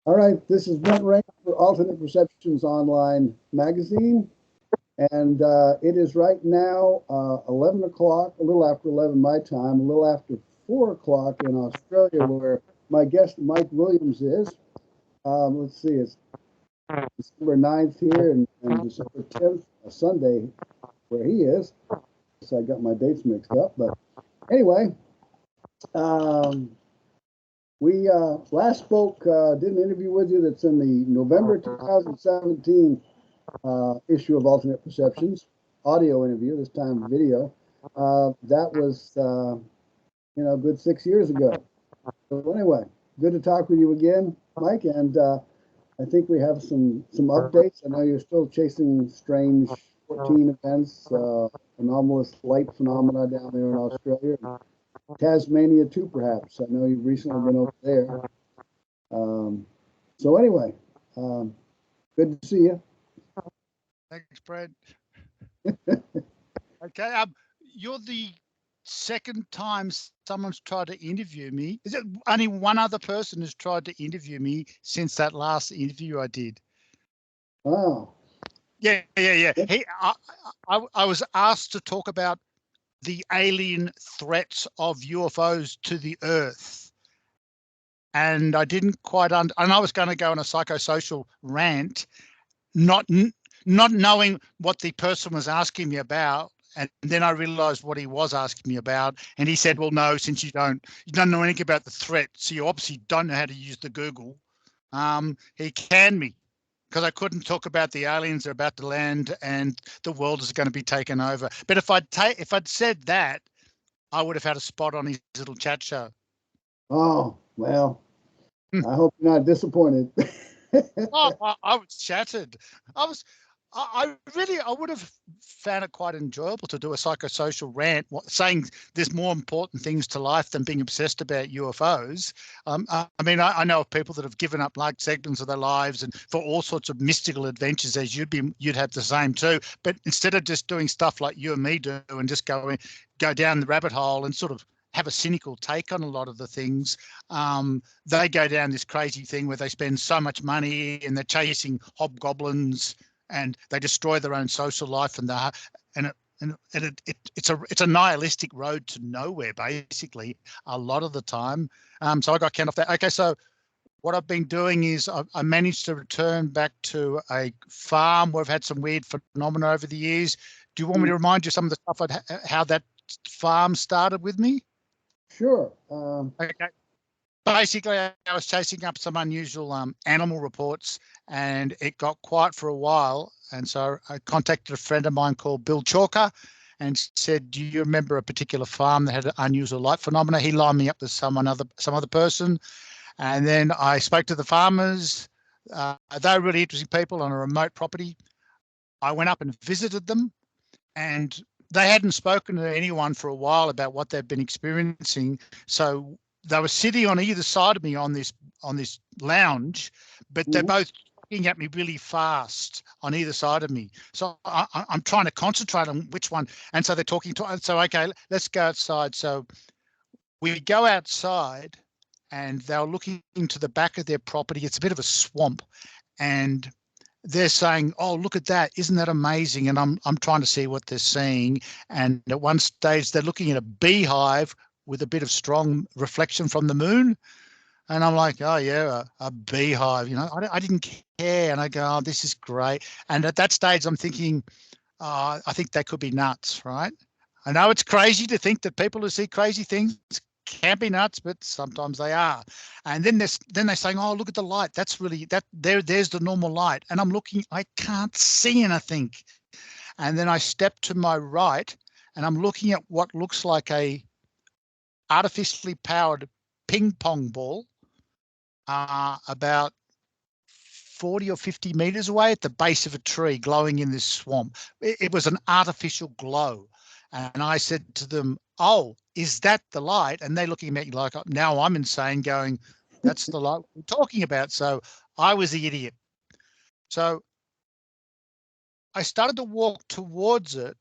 All right, this is Brent Ray for Alternate Perceptions Online magazine, and it is right now 11 o'clock, a little after 11 my time, a little after 4 o'clock in Australia, where my guest Mike Williams is. Let's see, it's December 9th here and December 10th, a Sunday, where he is. So I got my dates mixed up, but anyway, um, we last spoke, did an interview with you that's in the November 2017 issue of Alternate Perceptions, audio interview, this time video. That was, a good 6 years ago. So anyway, good to talk with you again, Mike. And I think we have some updates. I know you're still chasing strange 14 events, anomalous light phenomena down there in Australia, Tasmania too, perhaps. I know you've recently been over there. So anyway, um, good to see you. Thanks, Brad. Okay, you're the second time someone's tried to interview me. Is it only one other person has tried to interview me since that last interview I did? Oh, Yeah. I was asked to talk about the alien threats of UFOs to the Earth. And I didn't quite and I was going to go on a psychosocial rant, not knowing what the person was asking me about. And then I realized what he was asking me about. And he said, well, no, since you don't know anything about the threat, so you obviously don't know how to use the Google. He canned me because I couldn't talk about the aliens are about to land and the world is going to be taken over. But if I'd said that, I would have had a spot on his little chat show. oh, well, I hope you're not disappointed. I was shattered. I was, I would have found it quite enjoyable to do a psychosocial rant, saying there's more important things to life than being obsessed about UFOs. I mean, I know of people that have given up large segments of their lives and for all sorts of mystical adventures, as you'd have the same too. But instead of just doing stuff like you and me do and just go down the rabbit hole and sort of have a cynical take on a lot of the things. They go down this crazy thing where they spend so much money and they're chasing hobgoblins and they destroy their own social life it's a nihilistic road to nowhere basically a lot of the time. So I got canned off that. Okay, so what I've been doing is I managed to return back to a farm where I've had some weird phenomena over the years. Do you want me to remind you some of the stuff how that farm started with me? Sure. Okay. Basically, I was chasing up some unusual animal reports and it got quiet for a while. And so I contacted a friend of mine called Bill Chalker and said, do you remember a particular farm that had an unusual light phenomena? He lined me up with some other person. And then I spoke to the farmers. They were really interesting people on a remote property. I went up and visited them and they hadn't spoken to anyone for a while about what they've been experiencing. So they were sitting on either side of me on this lounge, but they're both looking at me really fast on either side of me. So I'm trying to concentrate on which one. And so they're talking to. So okay, let's go outside. So we go outside, and they were looking into the back of their property. It's a bit of a swamp, and they're saying, oh, look at that. Isn't that amazing? And I'm trying to see what they're seeing. And at one stage, they're looking at a beehive with a bit of strong reflection from the moon. And I'm like, oh, yeah, a beehive. I didn't care. And I go, oh, this is great. And at that stage, I'm thinking, I think they could be nuts, right? I know it's crazy to think that people who see crazy things can be nuts, but sometimes they are. And then they're saying, oh, look at the light. That's really there's the normal light. And I'm looking, I can't see anything. And then I step to my right and I'm looking at what looks like a artificially powered ping pong ball about 40 or 50 meters away at the base of a tree glowing in this swamp. It was an artificial glow. And I said to them, oh, is that the light? And they're looking at me like, now I'm insane going, that's the light we're talking about. So I was the idiot. So I started to walk towards it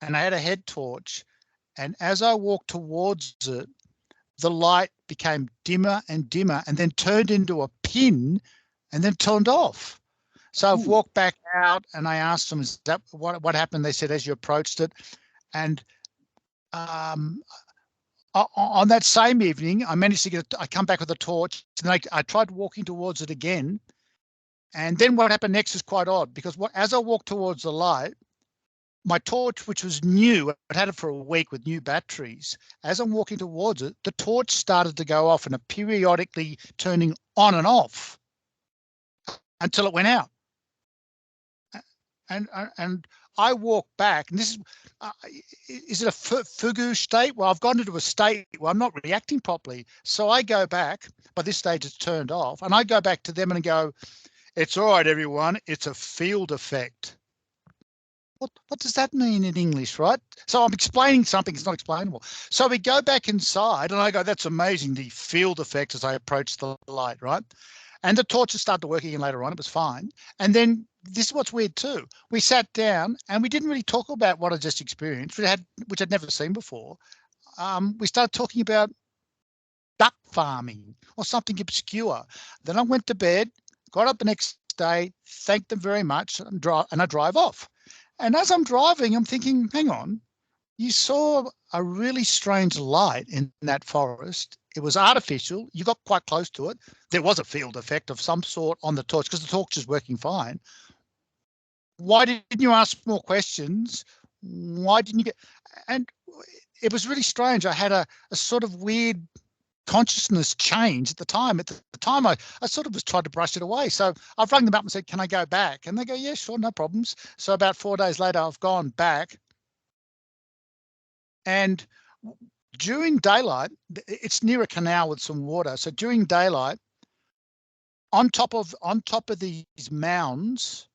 and I had a head torch. And as I walked towards it, the light became dimmer and dimmer and then turned into a pin and then turned off. So I've walked back out and I asked them, is that what happened? They said, as you approached it. And on that same evening, I managed to I come back with a torch and I tried walking towards it again. And then what happened next is quite odd, because as I walked towards the light, my torch, which was new, I'd had it for a week with new batteries. As I'm walking towards it, the torch started to go off and it periodically turning on and off until it went out. And I walk back, and this is it a fugu state? Well, I've gone into a state where I'm not reacting properly. So I go back. By this stage, it's turned off, and I go back to them and go, "It's all right, everyone. It's a field effect." What does that mean in English, right? So I'm explaining something that's not explainable. So we go back inside, and I go, "That's amazing, the field effect," as I approach the light, right? And the torches started to work again later on. It was fine. And then this is what's weird too. We sat down and we didn't really talk about what I just experienced, which I'd never seen before. We started talking about duck farming or something obscure. Then I went to bed, got up the next day, thanked them very much, and I drive off. And as I'm driving, I'm thinking, hang on, you saw a really strange light in that forest. It was artificial. You got quite close to it. There was a field effect of some sort on the torch because the torch is working fine. Why didn't you ask more questions? Why didn't you get? And it was really strange. I had a sort of weird consciousness change at the time. At the time, I sort of was trying to brush it away. So I've rung them up and said, "Can I go back?" And they go, "Yeah, sure, no problems." So about 4 days later, I've gone back. And during daylight, it's near a canal with some water. So during daylight, on top of these mounds,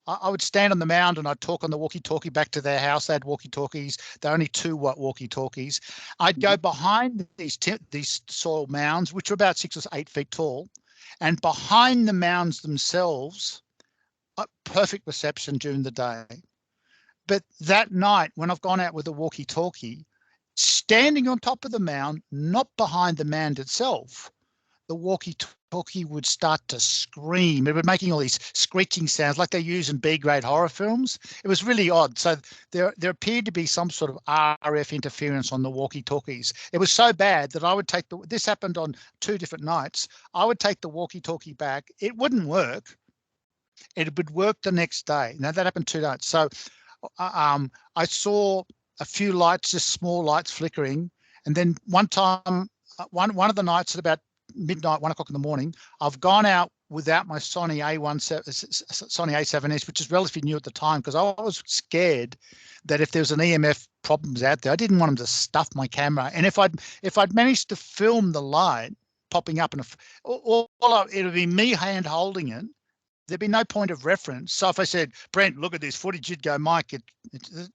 I would stand on the mound and I'd talk on the walkie-talkie back to their house. They had walkie-talkies. They're only 2-watt walkie-talkies. I'd go behind these soil mounds, which are about 6 or 8 feet tall, and behind the mounds themselves, perfect reception during the day. But that night, when I've gone out with a walkie-talkie, standing on top of the mound, not behind the mound itself, the walkie-talkie would start to scream. It would making all these screeching sounds like they use in B-grade horror films. It was really odd. So there appeared to be some sort of RF interference on the walkie-talkies. It was so bad that I would take this happened on 2 different nights. I would take the walkie-talkie back. It wouldn't work. It would work the next day. Now that happened 2 nights. So I saw a few lights, just small lights flickering. And then one time, one of the nights at about midnight, 1 o'clock in the morning, I've gone out without my Sony A7S, which is relatively new at the time, because I was scared that if there was an EMF problems out there, I didn't want them to stuff my camera. And if I'd managed to film the light popping up, it would be me hand holding it. There'd be no point of reference. So if I said, "Brent, look at this footage," you'd go, "Mike,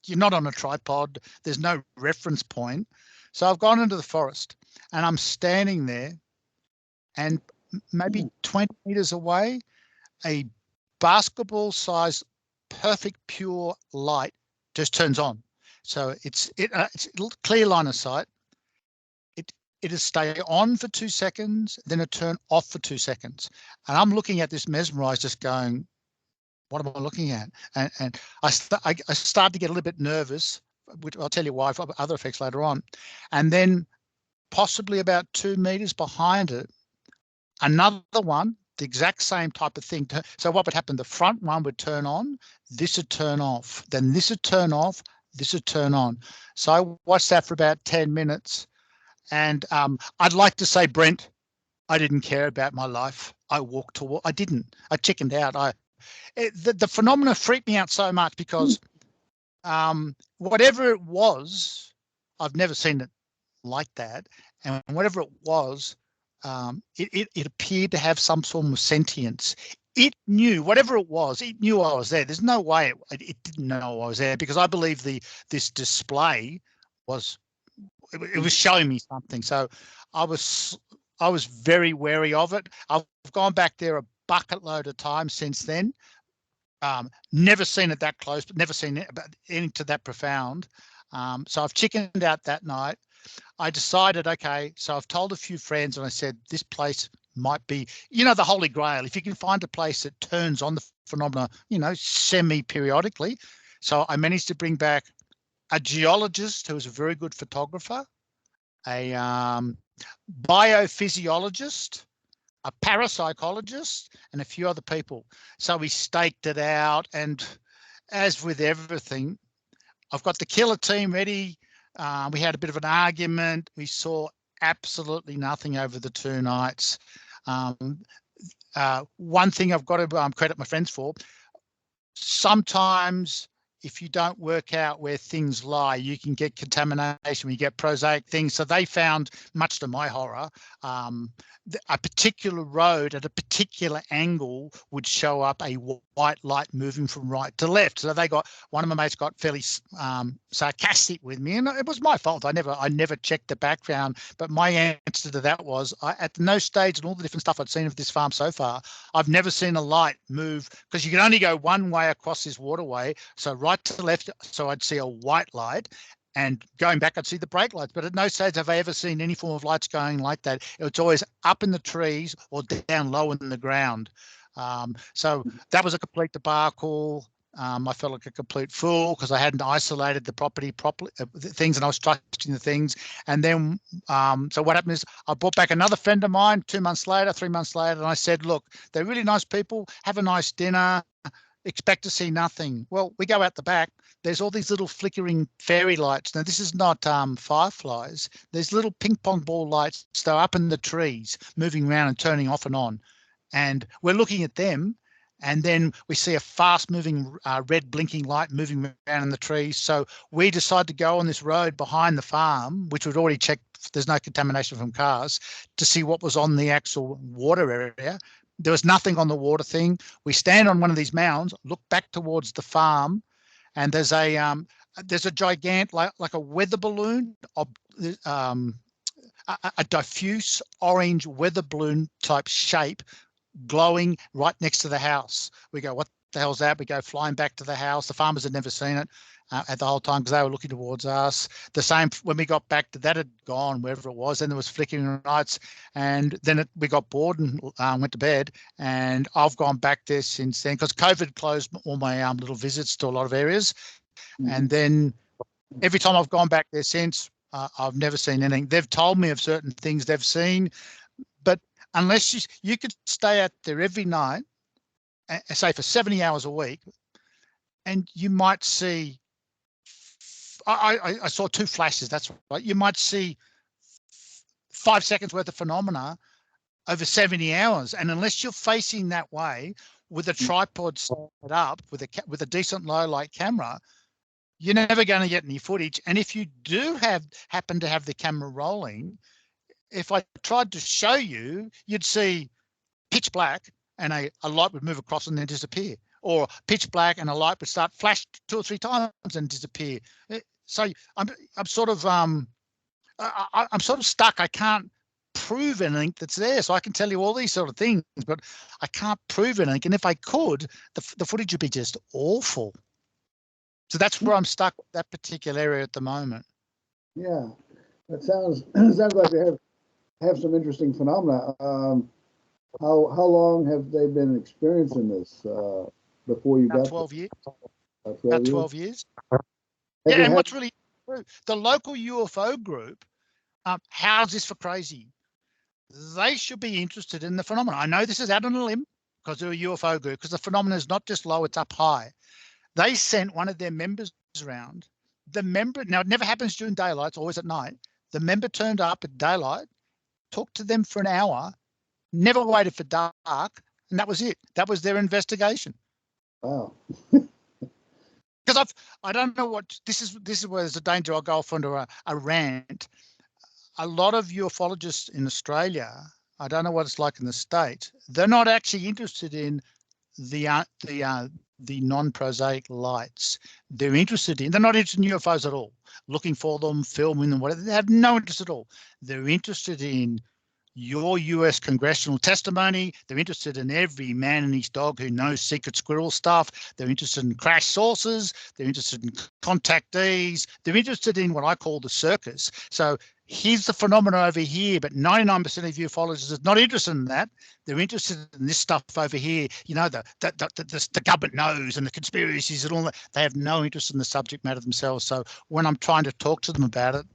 you're not on a tripod. There's no reference point." So I've gone into the forest and I'm standing there, and maybe 20 meters away, a basketball-sized, perfect pure light just turns on. So it's clear line of sight. It'll stay on for 2 seconds, then it'll turn off for 2 seconds. And I'm looking at this mesmerized, just going, what am I looking at? And I start to get a little bit nervous, which I'll tell you why, for other effects later on. And then possibly about 2 meters behind it, another one, the exact same type of thing. So what would happen? The front one would turn on, this would turn off, then this would turn off, this would turn on. So I watched that for about 10 minutes. And I'd like to say, Brent, I didn't care about my life. I walked toward. I didn't. I chickened out. The phenomena freaked me out so much because whatever it was, I've never seen it like that. And whatever it was, it appeared to have some sort of sentience. It knew, whatever it was, it knew I was there. There's no way it didn't know I was there, because I believe this display was. It was showing me something. So I was very wary of it. I've gone back there a bucket load of times since then. Never seen it that close, but never seen it anything to that profound. So I've chickened out that night. I decided, okay, so I've told a few friends and I said, this place might be, you know, the Holy Grail. If you can find a place that turns on the phenomena, you know, semi-periodically. So I managed to bring back a geologist who was a very good photographer, a biophysiologist, a parapsychologist, and a few other people. So we staked it out, and as with everything, I've got the killer team ready. We had a bit of an argument. We saw absolutely nothing over the 2 nights. One thing I've got to credit my friends for, sometimes if you don't work out where things lie, you can get contamination, you get prosaic things. So they found, much to my horror, a particular road at a particular angle would show up a white light moving from right to left. So they got, one of my mates got fairly sarcastic with me, and it was my fault. I never checked the background, but my answer to that was, at no stage and all the different stuff I'd seen of this farm so far, I've never seen a light move, because you can only go one way across this waterway, so right to left, so I'd see a white light, and going back, I'd see the brake lights. But at no stage have I ever seen any form of lights going like that. It's always up in the trees or down low in the ground. So that was a complete debacle. I felt like a complete fool because I hadn't isolated the property properly, things, and I was trusting the things. And then, so what happened is I brought back another friend of mine 2 months later, 3 months later, and I said, look, they're really nice people. Have a nice dinner. Expect to see nothing. Well, we go out the back. There's all these little flickering fairy lights. Now, this is not fireflies. There's little ping pong ball lights that are up in the trees, moving around and turning off and on. And we're looking at them, and then we see a fast-moving red blinking light moving around in the trees. So we decide to go on this road behind the farm, which we'd already checked there's no contamination from cars, to see what was on the actual water area. There was nothing on the water thing. We stand on one of these mounds, look back towards the farm, and there's a gigantic, like a weather balloon, a diffuse orange weather balloon type shape, glowing right next to the house. We go, what the hell's that? We go flying back to the house. The farmers had never seen it at the whole time because they were looking towards us. The same when we got back, that had gone wherever it was, and there was flickering lights. And then we got bored and went to bed. And I've gone back there since then because COVID closed all my little visits to a lot of areas. And then every time I've gone back there since, I've never seen anything. They've told me of certain things they've seen, but unless you could stay out there every night, say for 70 hours a week, and you might see, I saw 2 flashes, that's right. You might see 5 seconds worth of phenomena over 70 hours. And unless you're facing that way with a tripod set up with a decent low light camera, you're never going to get any footage. And if you do happen to have the camera rolling, if I tried to show you, you'd see pitch black and a light would move across and then disappear, or pitch black and a light would start flash 2 or 3 times and disappear. So I'm sort of I'm sort of stuck. I can't prove anything that's there. So I can tell you all these sort of things, but I can't prove anything. And if I could, the footage would be just awful. So that's where I'm stuck with that particular area at the moment. Yeah, that sounds like they have some interesting phenomena. How long have they been experiencing this before you got 12 years. About 12 years. Yeah, and what's really true, the local UFO group, how's this for crazy? They should be interested in the phenomena. I know this is out on a limb because they're a UFO group, because the phenomena is not just low, it's up high. They sent one of their members around. The member, now it never happens during daylight, it's always at night. The member turned up at daylight, talked to them for an hour, never waited for dark, and that was it. That was their investigation. Wow. Because I don't know what this is where there's a danger. I'll go off onto a rant. A lot of ufologists in Australia, I don't know what it's like in the States, they're not actually interested in the non-prosaic lights. They're not interested in UFOs at all, looking for them, filming them, whatever. They have no interest at all. They're interested in your US congressional testimony. They're interested in every man and his dog who knows secret squirrel stuff. They're interested in crash sources. They're interested in contactees. They're interested in what I call the circus. So here's the phenomena over here, but 99% of ufologists are not interested in that. They're interested in this stuff over here. You know, the government knows and the conspiracies and all that. They have no interest in the subject matter themselves. So when I'm trying to talk to them about it,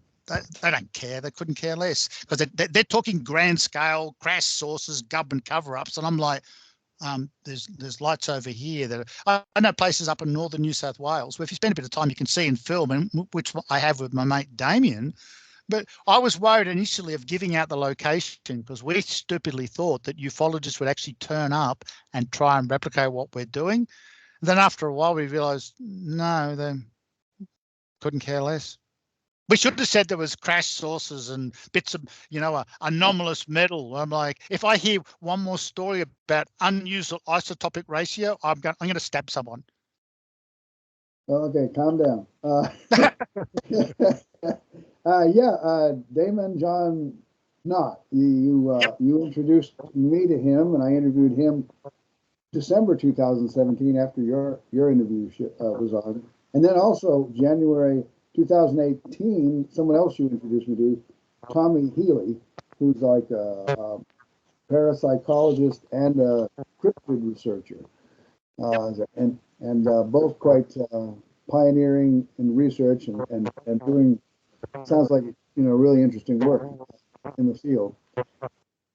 they don't care. They couldn't care less, because they're talking grand scale crash sources, government cover-ups, and I'm like, there's lights over here that I know places up in northern New South Wales where if you spend a bit of time you can see and film, and which I have with my mate Damien. But I was worried initially of giving out the location, because we stupidly thought that ufologists would actually turn up and try and replicate what we're doing. And then after a while we realized no, they couldn't care less. We should have said there was crash sources and bits of, anomalous metal. I'm like, if I hear one more story about unusual isotopic ratio, I'm going to stab someone. Okay, calm down. Damon John Knott. You introduced me to him, and I interviewed him December 2017 after your interview was on, and then also January 2018, someone else you introduced me to, Tommy Healy, who's like a parapsychologist and a cryptid researcher, and both quite pioneering in research and doing, sounds like, really interesting work in the field.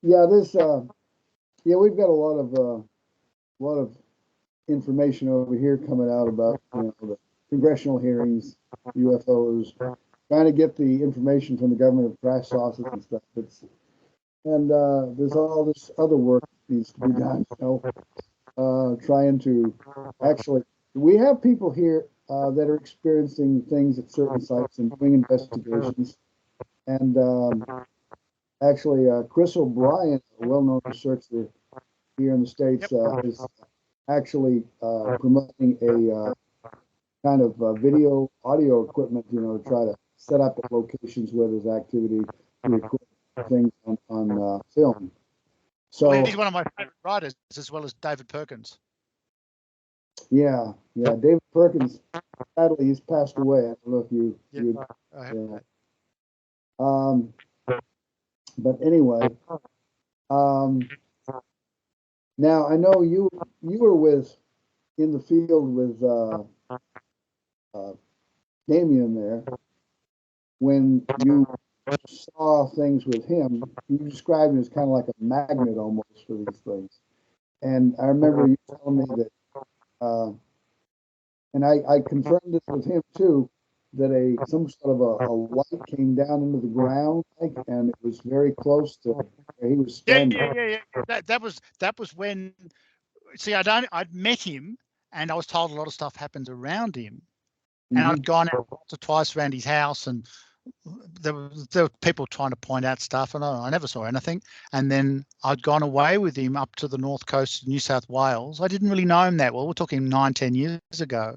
Yeah, we've got a lot of information over here coming out about the congressional hearings, UFOs, trying to get the information from the government of crash sources and stuff. There's all this other work that needs to be done. Trying to actually, we have people here that are experiencing things at certain sites and doing investigations. And actually, Chris O'Brien, a well-known researcher here in the States, is actually promoting a kind of video audio equipment, to try to set up at locations where there's activity to record things on film. So he's one of my favorite writers, as well as David Perkins. Yeah, David Perkins, sadly, he's passed away. I don't know if but anyway, now I know you were in the field with Damien there when you saw things with him. You described it as kind of like a magnet almost for these things. And I remember you telling me that, and I confirmed this with him too, that some sort of a light came down into the ground, and it was very close to where he was standing. Yeah. That was when. See, I'd met him, and I was told a lot of stuff happens around him, and I'd gone out once or twice around his house, and there were people trying to point out stuff, and I never saw anything. And then I'd gone away with him up to the north coast of New South Wales. I didn't really know him that well. We're talking 9-10 years ago.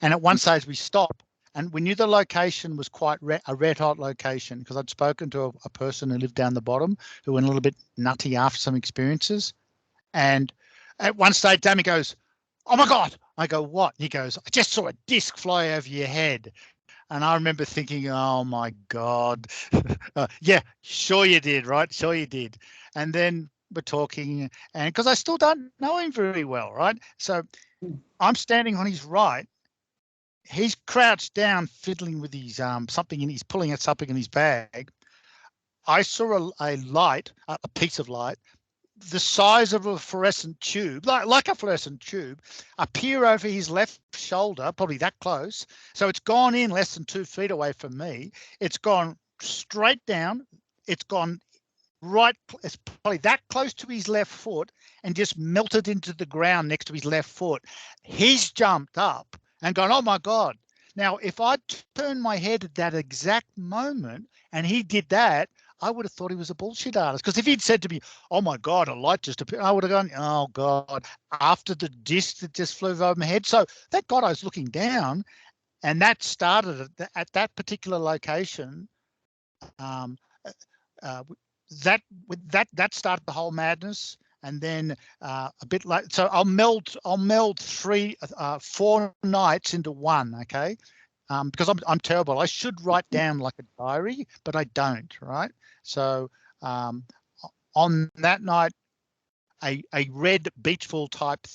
And at one stage we stopped, and we knew the location was quite a red hot location, because I'd spoken to a person who lived down the bottom who went a little bit nutty after some experiences. And at one stage, Dammy goes, "Oh my God." I go, "What?" He goes, "I just saw a disc fly over your head." And I remember thinking, oh my God. Yeah, sure you did, right? Sure you did. And then we're talking, and because I still don't know him very well, right? So I'm standing on his right. He's crouched down, fiddling with his something, and he's pulling at something in his bag. I saw a light, a piece of light, the size of a fluorescent tube, like a fluorescent tube, appear over his left shoulder, probably that close. So it's gone in less than 2 feet away from me. It's gone straight down. It's gone right. It's probably that close to his left foot and just melted into the ground next to his left foot. He's jumped up and gone, "Oh my God." Now, if I'd turned my head at that exact moment and he did that, I would have thought he was a bullshit artist. Because if he'd said to me, "Oh my God, a light just appeared," I would have gone, "Oh God," after the disc that just flew over my head. So thank God I was looking down, and that started at that particular location. that started the whole madness. And then a bit like, so I'll meld 4 nights into one, okay? Because I'm terrible. I should write down like a diary, but I don't, right? So on that night, a red beachful type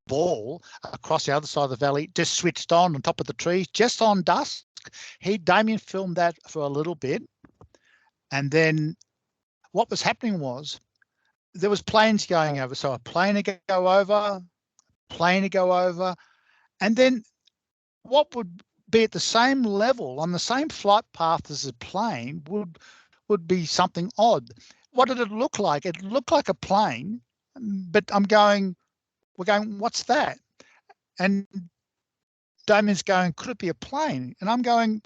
ball across the other side of the valley just switched on top of the trees, just on dusk. Damien filmed that for a little bit. And then what was happening was there was planes going over. So a plane would go over, and then what would be at the same level on the same flight path as a plane would be something odd. What did it look like? It looked like a plane, but we're going, what's that? And Damien's going, could it be a plane? And I'm going,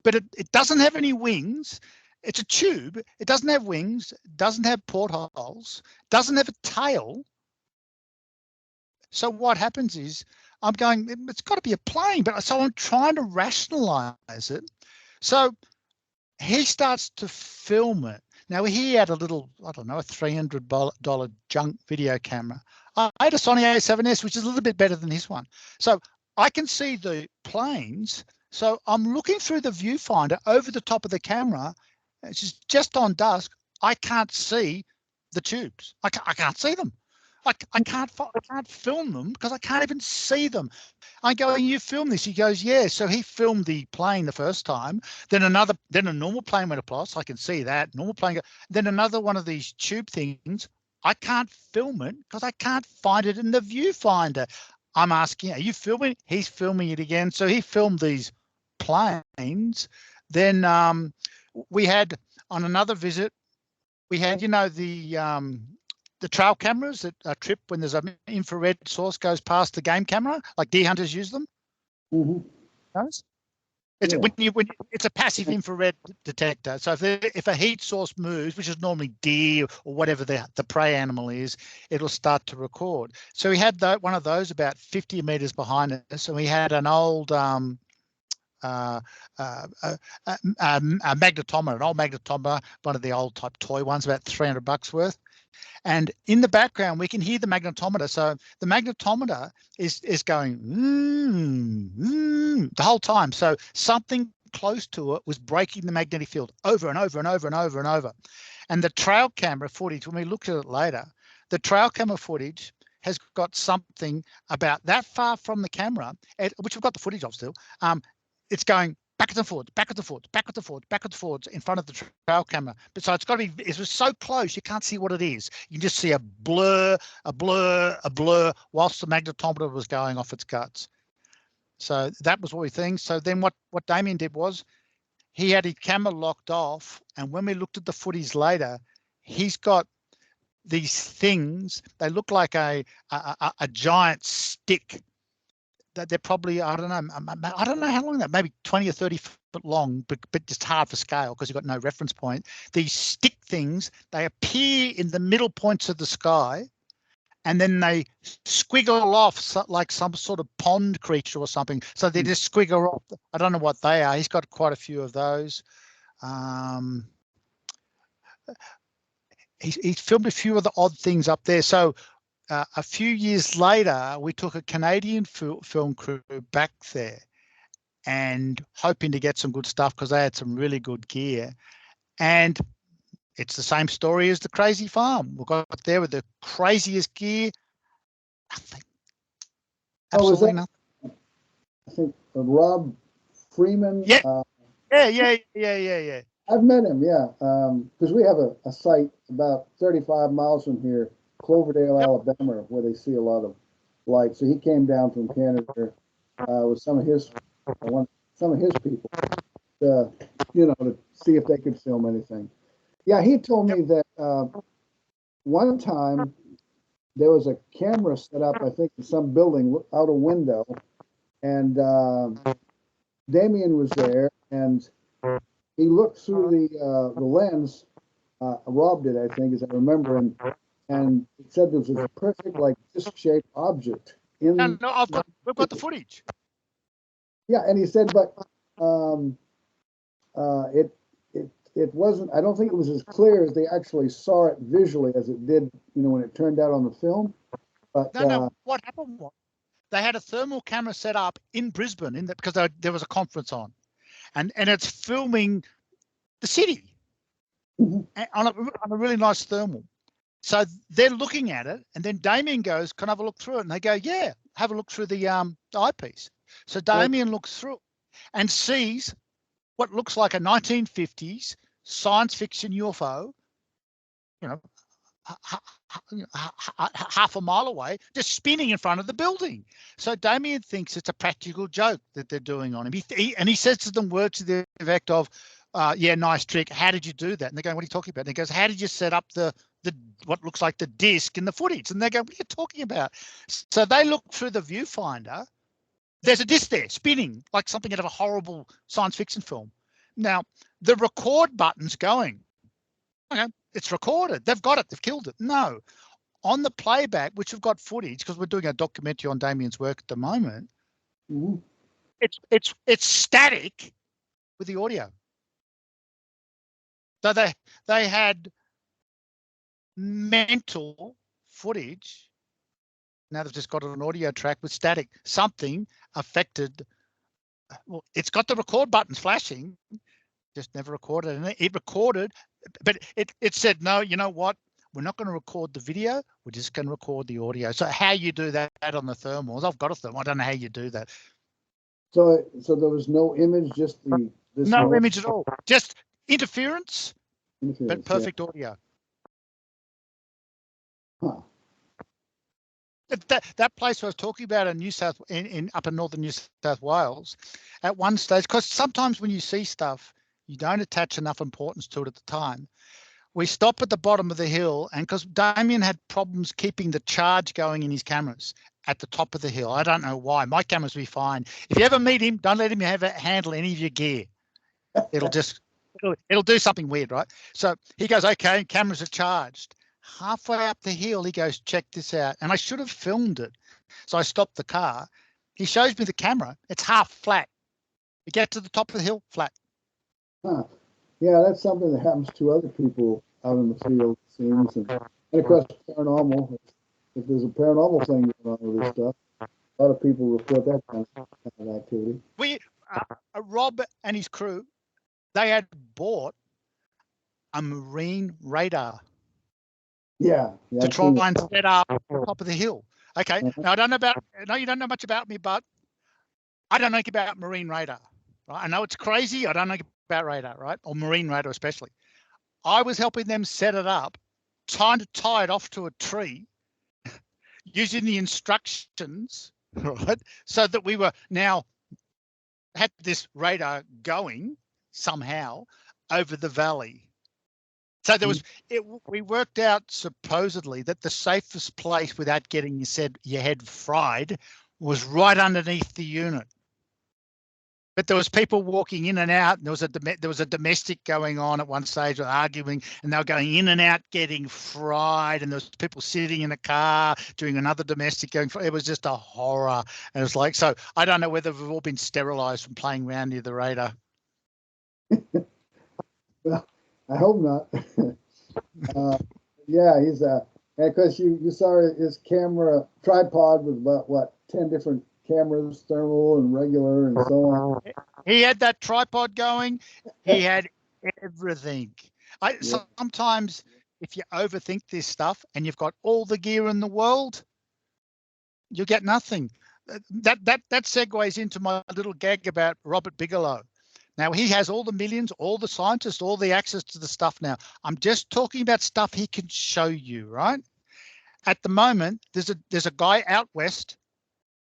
but it doesn't have any wings. It's a tube. It doesn't have wings, doesn't have portholes, doesn't have a tail. So what happens is I'm going, it's got to be a plane, but so I'm trying to rationalize it. So he starts to film it. Now he had a little, I don't know, a $300 junk video camera. I had a Sony A7S, which is a little bit better than his one. So I can see the planes. So I'm looking through the viewfinder over the top of the camera. It's just on dusk. I can't see the tubes. I can't see them. I can't film them because I can't even see them. I go, you film this? He goes, yeah. So he filmed the plane the first time. Then a normal plane went across. I can see that normal plane. Then another one of these tube things. I can't film it because I can't find it in the viewfinder. I'm asking, are you filming? He's filming it again. So he filmed these planes. Then we had on another visit, we had, the trail cameras that trip when there's an infrared source goes past the game camera, like deer hunters use them. Mm-hmm. It's it's a passive infrared detector. So if a heat source moves, which is normally deer or whatever the prey animal is, it'll start to record. So we had one of those about 50 meters behind us, and we had an old a magnetometer, an old magnetometer, one of the old type toy ones, about $300 worth. And in the background, we can hear the magnetometer. So the magnetometer is going the whole time. So something close to it was breaking the magnetic field over and over and over and over and over. And the trail camera footage, when we looked at it later, the trail camera footage has got something about that far from the camera, which we've got the footage of still. It's going backwards and forwards, backwards and forwards, backwards and forwards, backwards and forwards in front of the trail camera. But so it's got to be, it was so close, you can't see what it is. You can just see a blur, whilst the magnetometer was going off its guts. So that was what we think. So then what Damien did was he had his camera locked off. And when we looked at the footage later, he's got these things, they look like a giant stick. That they're probably, I don't know how long that, maybe 20 or 30 foot long, but just hard for scale because you've got no reference point. These stick things, they appear in the middle points of the sky, and then they squiggle off like some sort of pond creature or something. So they just squiggle off. I don't know what they are. He's got quite a few of those. He's filmed a few of the odd things up there. So a few years later, we took a Canadian film crew back there and hoping to get some good stuff because they had some really good gear. And it's the same story as the Crazy Farm. We got there with the craziest gear. Nothing. Absolutely nothing. I think Rob Freeman. Yeah. Yeah. I've met him, yeah. Because we have a site about 35 miles from here, Cloverdale, Alabama, where they see a lot of light. So he came down from Canada with some of his people, to see if they could film anything. Yeah, he told me that one time there was a camera set up, I think, in some building out a window, and Damien was there, and he looked through the lens. Rob did, I think, as I remember, and it said there was this perfect, like, disc-shaped object in. No, we've got the footage. Yeah, and he said, but it wasn't, I don't think it was as clear as they actually saw it visually as it did, when it turned out on the film. But No, what happened was they had a thermal camera set up in Brisbane because there was a conference on, and it's filming the city on a really nice thermal. So they're looking at it, and then Damien goes, "Can I have a look through it?" And they go, "Yeah, have a look through the eyepiece." So Damien looks through and sees what looks like a 1950s science fiction UFO, half a mile away, just spinning in front of the building. So Damien thinks it's a practical joke that they're doing on him. He says to them words to the effect of, "Yeah, nice trick. How did you do that?" And they're going, "What are you talking about?" And he goes, "How did you set up the what looks like the disc in the footage?" And they go, "What are you talking about?" So they look through the viewfinder. There's a disc there spinning like something out of a horrible science fiction film. Now, the record button's going. Okay, it's recorded. They've got it. They've killed it. No. On the playback, which we've got footage, because we're doing a documentary on Damien's work at the moment, it's static with the audio. So they had mental footage. Now they've just got an audio track with static. Something affected. Well, it's got the record buttons flashing, just never recorded. And it recorded, but it said, "No, you know what? We're not going to record the video. We're just going to record the audio." So how you do that on the thermals? I've got a thermal. I don't know how you do that. So there was no image, just no image at all. Just interference but perfect audio. Huh. That place I was talking about in up in northern New South Wales, at one stage, because sometimes when you see stuff, you don't attach enough importance to it at the time. We stop at the bottom of the hill, and because Damien had problems keeping the charge going in his cameras at the top of the hill. I don't know why. My cameras will be fine. If you ever meet him, don't let him handle any of your gear. It'll do something weird, right? So he goes, "Okay, cameras are charged." Halfway up the hill, he goes, "Check this out." And I should have filmed it. So I stopped the car. He shows me the camera. It's half flat. You get to the top of the hill, flat. Huh. Yeah, that's something that happens to other people out in the field, it seems. And of course, paranormal. If there's a paranormal thing going on with this stuff, a lot of people report that kind of activity. Rob and his crew, they had bought a marine radar. Yeah, to try and set up on top of the hill. Okay. Now I don't know about. No, you don't know much about me, but I don't know about marine radar. Right? I know it's crazy. I don't know about radar, right? Or marine radar especially. I was helping them set it up, trying to tie it off to a tree, using the instructions, right? So that we were now had this radar going somehow over the valley. So there was, we worked out supposedly that the safest place without getting your head fried was right underneath the unit. But there was people walking in and out, and there was a domestic going on at one stage, arguing, and they were going in and out, getting fried, and there was people sitting in a car doing another domestic going. It was just a horror, and it was like, so I don't know whether we've all been sterilised from playing around near the radar. Well, I hope not. Yeah, he's because you saw his camera tripod with about 10 different cameras, thermal and regular and so on. He had that tripod going. He had everything. Sometimes if you overthink this stuff and you've got all the gear in the world, you get nothing. That segues into my little gag about Robert Bigelow. Now he has all the millions, all the scientists, all the access to the stuff now. I'm just talking about stuff he can show you, right? At the moment, there's a guy out west,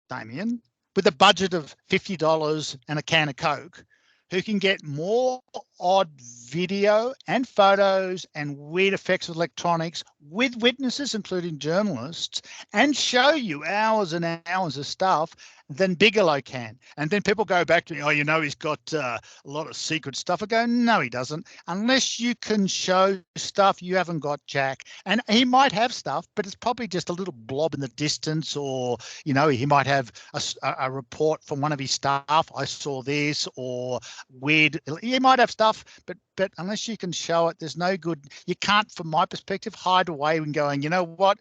Damien, with a budget of $50 and a can of Coke, who can get more odd video and photos and weird effects with electronics with witnesses, including journalists, and show you hours and hours of stuff than Bigelow can. And then people go back to me, "Oh, he's got a lot of secret stuff." I go, "No, he doesn't. Unless you can show stuff, you haven't got Jack." And he might have stuff, but it's probably just a little blob in the distance, or, he might have a report from one of his staff, "I saw this," or weird. He might have stuff stuff, but unless you can show it, there's no good. You can't, from my perspective, hide away and going, you know what,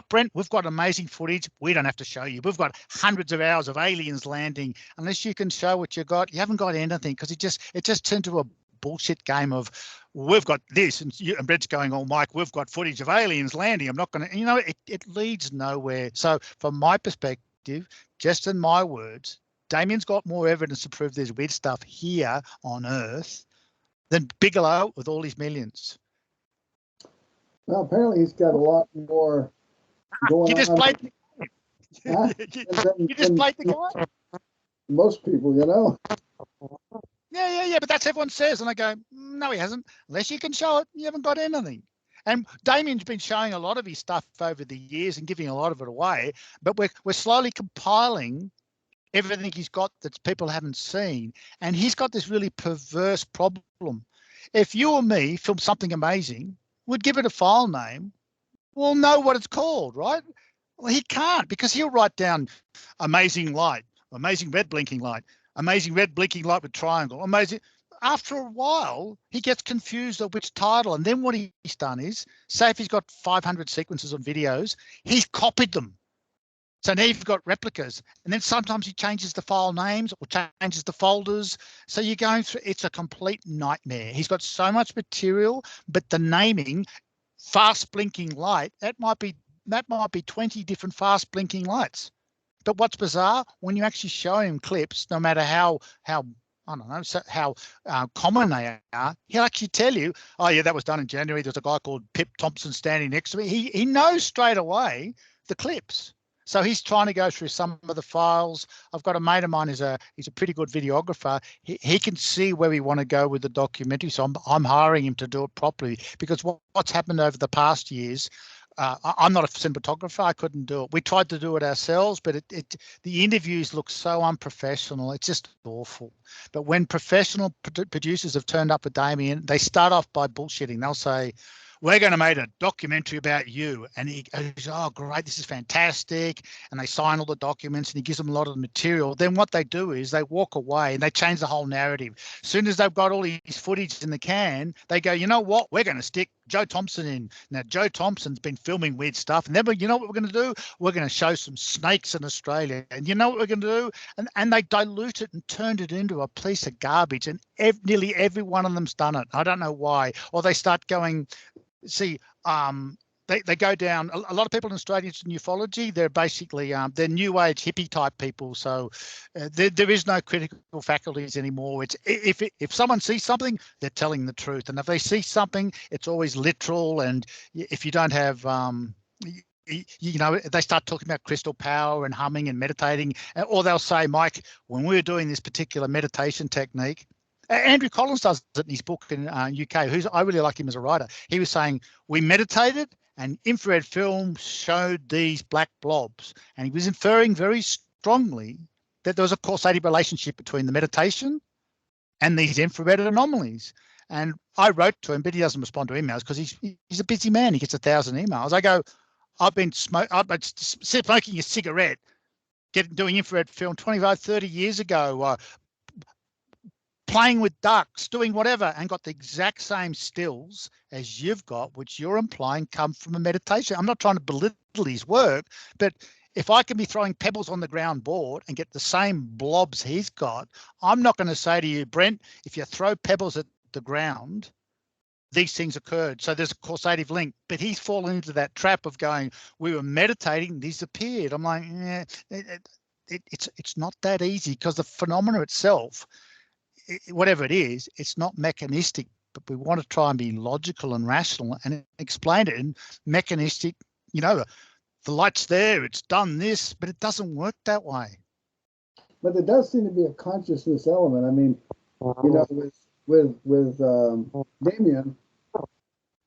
Brent, we've got amazing footage. We don't have to show you. We've got hundreds of hours of aliens landing. Unless you can show what you got, you haven't got anything, because it just turned to a bullshit game of, we've got this, and Brent's going, oh, Mike, we've got footage of aliens landing. I'm not going to, it leads nowhere. So from my perspective, just in my words, Damien's got more evidence to prove there's weird stuff here on Earth than Bigelow with all his millions. Well, apparently he's got a lot more going You just on. played. Huh? You just played the guy. Most people, Yeah, but that's what everyone says. And I go, no, he hasn't. Unless you can show it, you haven't got anything. And Damien's been showing a lot of his stuff over the years and giving a lot of it away, but we're slowly compiling everything he's got that people haven't seen. And he's got this really perverse problem. If you or me film something amazing, we'd give it a file name. We'll know what it's called, right? Well, he can't, because he'll write down amazing light, amazing red blinking light, amazing red blinking light with triangle, amazing. After a while, he gets confused of which title. And then what he's done is, say if he's got 500 sequences of videos, he's copied them. So now you've got replicas, and then sometimes he changes the file names or changes the folders. So you're going through, it's a complete nightmare. He's got so much material, but the naming, fast blinking light, that might be 20 different fast blinking lights. But what's bizarre, when you actually show him clips, no matter how I don't know, how common they are, he'll actually tell you, oh yeah, that was done in January. There's a guy called Pip Thompson standing next to me. He knows straight away the clips. So he's trying to go through some of the files. I've got a mate of mine he's a pretty good videographer. He can see where we want to go with the documentary. So I'm hiring him to do it properly, because what's happened over the past years, I'm not a cinematographer. I couldn't do it. We tried to do it ourselves, but the interviews look so unprofessional. It's just awful. But when professional producers have turned up with Damien, they start off by bullshitting. They'll say, we're going to make a documentary about you. And he goes, oh, great, this is fantastic. And they sign all the documents and he gives them a lot of the material. Then what they do is they walk away and they change the whole narrative. As soon as they've got all his footage in the can, they go, you know what, we're going to stick Joe Thompson in. Now, Joe Thompson's been filming weird stuff. And then, you know what we're going to do? We're going to show some snakes in Australia. And you know what we're going to do? And they dilute it and turned it into a piece of garbage. And nearly every one of them's done it. I don't know why. Or they start going, see, they go down. A lot of people in Australia into ufology. They're basically they're new age hippie type people. So there is no critical faculties anymore. It's if someone sees something, they're telling the truth, and if they see something, it's always literal. And if you don't have they start talking about crystal power and humming and meditating, or they'll say, Mike, when we were doing this particular meditation technique. Andrew Collins does it in his book in UK. I really like him as a writer. He was saying, we meditated and infrared film showed these black blobs. And he was inferring very strongly that there was a causative relationship between the meditation and these infrared anomalies. And I wrote to him, but he doesn't respond to emails because he's a busy man. He gets 1,000 emails. I go, I've been smoking a cigarette, doing infrared film 25, 30 years ago, playing with ducks, doing whatever, and got the exact same stills as you've got, which you're implying come from a meditation. I'm not trying to belittle his work, but if I can be throwing pebbles on the ground board and get the same blobs he's got, I'm not going to say to you, Brent, if you throw pebbles at the ground, these things occurred. So there's a causative link. But he's fallen into that trap of going, we were meditating, these appeared. I'm like, it's not that easy, because the phenomena itself, whatever it is, it's not mechanistic, but we want to try and be logical and rational and explain it in mechanistic, the light's there, it's done this, but it doesn't work that way. But there does seem to be a consciousness element. I mean, with Damien,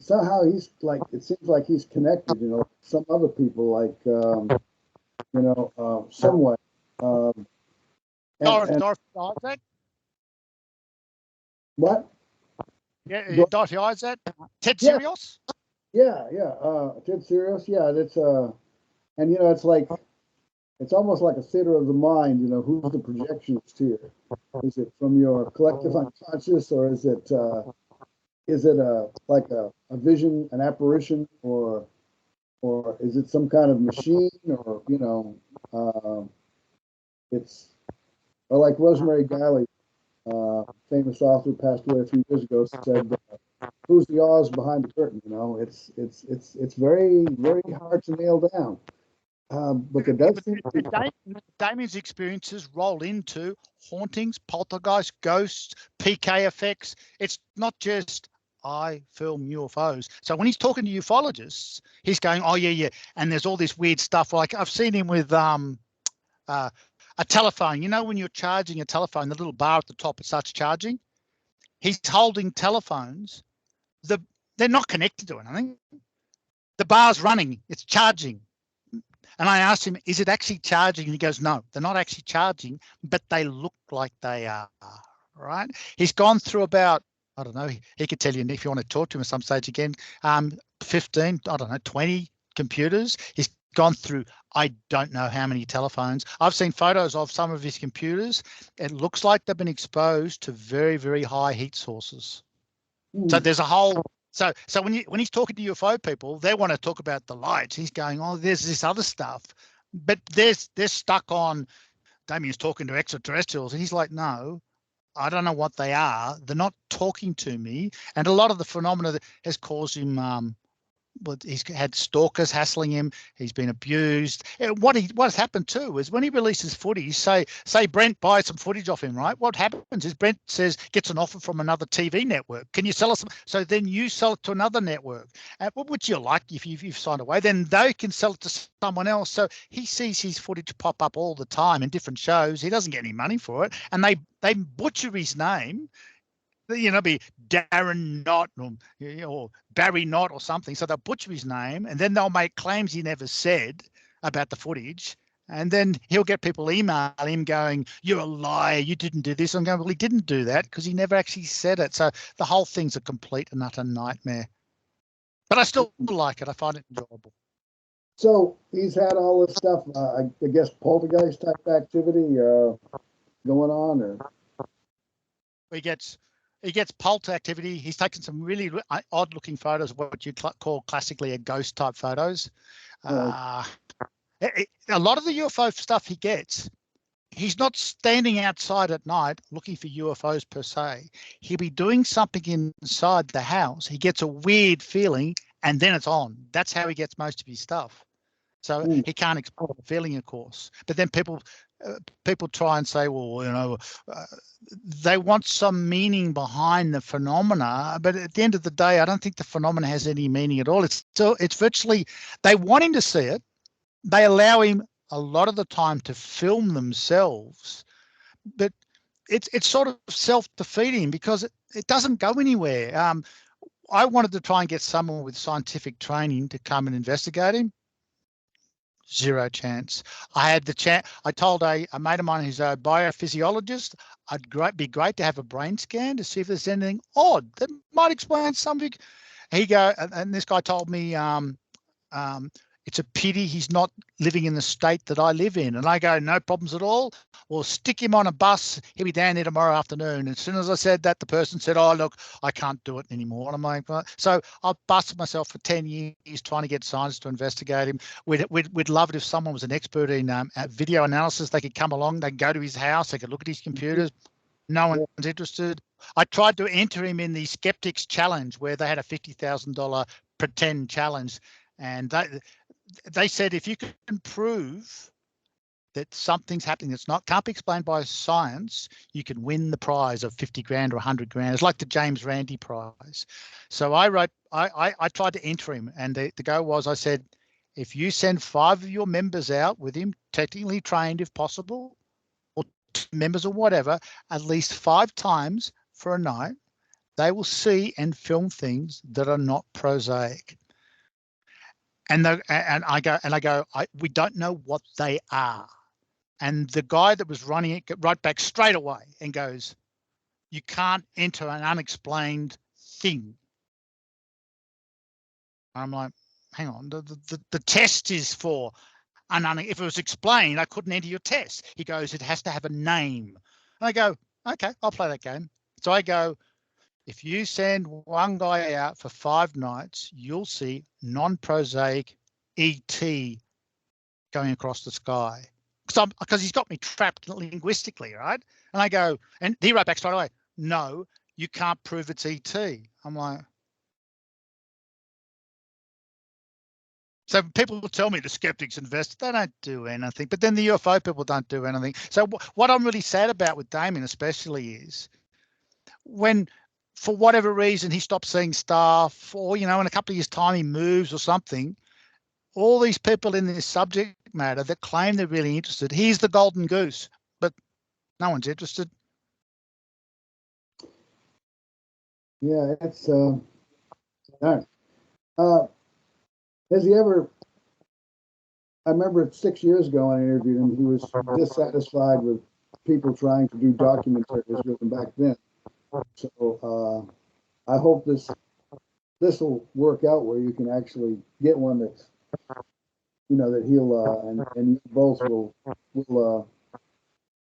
somehow he's like, it seems like he's connected, some other people, like, somewhat. Dorothy Isaac? What? Yeah, Dorothy Isaac? Ted Sirius? Yeah. Ted Sirius. Yeah, that's and it's like it's almost like a theater of the mind. You know, who's the projectionist here? Is it from your collective unconscious, or is it like a vision, an apparition, or is it some kind of machine, or it's or like Rosemary Galley, famous author, passed away a few years ago, said, "Who's the Oz behind the curtain?" You know, it's very very hard to nail down. But there does seem to be. Damien's experiences roll into hauntings, poltergeists, ghosts, PK effects. It's not just I film UFOs. So when he's talking to ufologists, he's going, "Oh yeah." And there's all this weird stuff. Like I've seen him with a telephone. You know, when you're charging a telephone, the little bar at the top, it starts charging. He's holding telephones. They're not connected to anything. The bar's running. It's charging. And I asked him, is it actually charging? And he goes, no, they're not actually charging, but they look like they are, right? He's gone through about, I don't know, he could tell you if you want to talk to him at some stage again, 15, I don't know, 20 computers. He's gone through, I don't know how many telephones. I've seen photos of some of his computers. It looks like they've been exposed to very, very high heat sources. So there's a whole... So when he's talking to UFO people, they want to talk about the lights. He's going, oh, there's this other stuff, but they're stuck on. Damien's talking to extraterrestrials, and he's like, no, I don't know what they are. They're not talking to me. And a lot of the phenomena that has caused him. But he's had stalkers hassling him. He's been abused. What's happened too is when he releases footage, say Brent buys some footage off him, right? What happens is Brent gets an offer from another TV network. Can you sell us some? So then you sell it to another network. What would you like if you've signed away? Then they can sell it to someone else. So he sees his footage pop up all the time in different shows. He doesn't get any money for it, and they butcher his name. Be Darren Knott or Barry Knott or something. So they'll butcher his name, and then they'll make claims he never said about the footage. And then he'll get people email him going, you're a liar, you didn't do this. I'm going, well, he didn't do that because he never actually said it. So the whole thing's a complete and utter nightmare. But I still like it. I find it enjoyable. So he's had all this stuff, I guess, poltergeist type activity going on, or he gets polter activity. He's taken some really odd looking photos of what you call classically a ghost type photos. A lot of the UFO stuff he gets, he's not standing outside at night looking for UFOs per se. He'll be doing something inside the house. He gets a weird feeling and then it's on. That's how he gets most of his stuff. So he can't explain the feeling, of course. But then people try and say, well, they want some meaning behind the phenomena. But at the end of the day, I don't think the phenomena has any meaning at all. It's virtually, they want him to see it. They allow him a lot of the time to film themselves, but it's sort of self-defeating because it doesn't go anywhere. I wanted to try and get someone with scientific training to come and investigate him. Zero chance. I had the chance. I told a mate of mine who's a biophysiologist, be great to have a brain scan to see if there's anything odd that might explain something. And this guy told me it's a pity he's not living in the state that I live in. And I go, no problems at all. We'll stick him on a bus. He'll be down here tomorrow afternoon. As soon as I said that, the person said, oh, look, I can't do it anymore. And I'm like, well, so I've busted myself for 10 years trying to get scientists to investigate him. We'd love it if someone was an expert in video analysis. They could come along, they could go to his house, they could look at his computers. No one's interested. I tried to enter him in the Skeptics Challenge where they had a $50,000 pretend challenge. And they said if you can prove that something's happening that's can't be explained by science, you can win the prize of 50 grand or 100 grand. It's like the James Randi prize. So I tried to enter him, and the go was, I said, if you send 5 of your members out with him, technically trained if possible, or 2 members or whatever, at least 5 times for a night, they will see and film things that are not prosaic. And I go, we don't know what they are. And the guy that was running it got right back straight away and goes, you can't enter an unexplained thing. I'm like, hang on, the test is for And if it was explained, I couldn't enter your test. He goes, it has to have a name. And I go, okay, I'll play that game. So I go, if you send one guy out for 5 nights, you'll see non-prosaic ET going across the sky. Because he's got me trapped linguistically, right? And I go, and he wrote back straight away, no, you can't prove it's ET. I'm like, so people will tell me the skeptics invest, they don't do anything, but then the UFO people don't do anything. So what I'm really sad about with Damien especially is when, for whatever reason, he stops seeing stuff, or, in a couple of years' time he moves or something, all these people in this subject matter that claim they're really interested, he's the golden goose, but no one's interested. Yeah, it's all right. Has he ever? I remember 6 years ago I interviewed him. He was dissatisfied with people trying to do documentaries with him back then. So I hope this will work out where you can actually get one that's, that he'll and you both will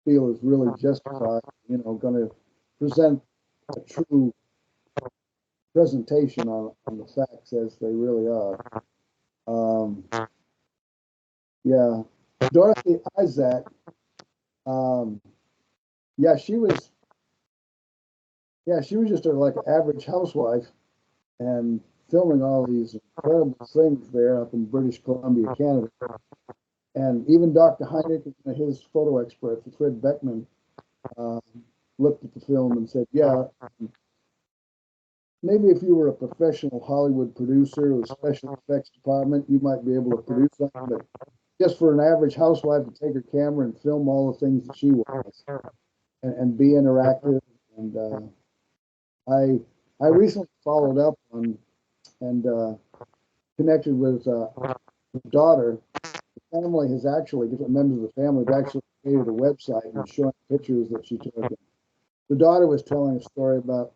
feel is really justified. Going to present a true presentation on the facts as they really are. Yeah, Dorothy Isaac. Yeah, she was. Yeah, she was just like an average housewife, and filming all these incredible things there up in British Columbia, Canada. And even Dr. Hynek, his photo expert, Fred Beckman, looked at the film and said, yeah, maybe if you were a professional Hollywood producer with special effects department, you might be able to produce something. But just for an average housewife to take her camera and film all the things that she was and be interactive. And I recently followed up on and connected with her daughter. The family has actually, different members of the family have actually created a website and showing pictures that she took. The daughter was telling a story about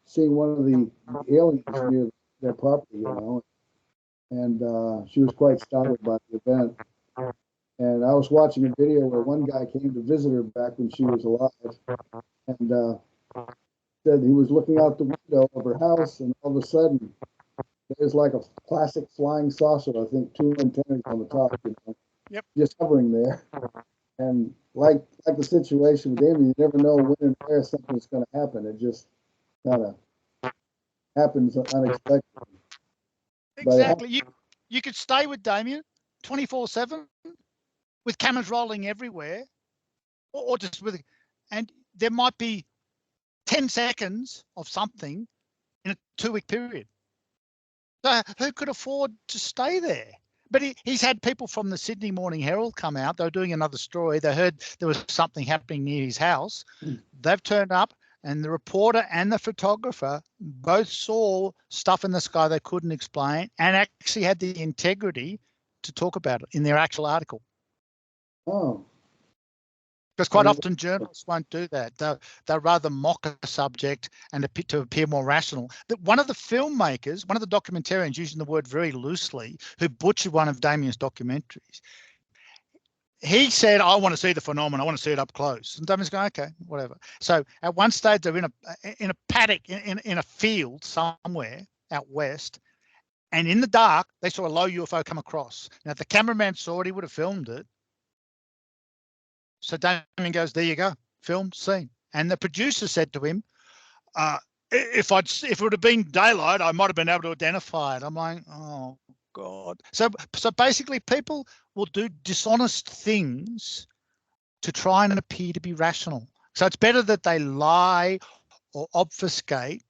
seeing one of the aliens near their property, and she was quite startled by the event. And I was watching a video where one guy came to visit her back when she was alive, and said he was looking out the window of her house, and all of a sudden, there's like a classic flying saucer, I think 2 antennas on the top, Yep. Just hovering there. And like the situation with Damien, you never know when and where something's going to happen. It just kind of happens unexpectedly. Exactly. You could stay with Damien 24/7 with cameras rolling everywhere, or just with, and there might be 10 seconds of something in a 2-week period. So who could afford to stay there? But he's had people from the Sydney Morning Herald come out. They were doing another story. They heard there was something happening near his house. They've turned up, and the reporter and the photographer both saw stuff in the sky they couldn't explain and actually had the integrity to talk about it in their actual article. Oh. Because quite often journalists won't do that. They'll rather mock a subject and to appear more rational. One of the filmmakers, one of the documentarians, using the word very loosely, who butchered one of Damien's documentaries, he said, I want to see the phenomenon. I want to see it up close. And Damien's going, okay, whatever. So at one stage, they're in a paddock, in a field somewhere out west. And in the dark, they saw a low UFO come across. Now, if the cameraman saw it, he would have filmed it. So Damien goes, there you go, film, scene. And the producer said to him, if it would have been daylight, I might have been able to identify it. I'm like, oh God. So basically people will do dishonest things to try and appear to be rational. So it's better that they lie or obfuscate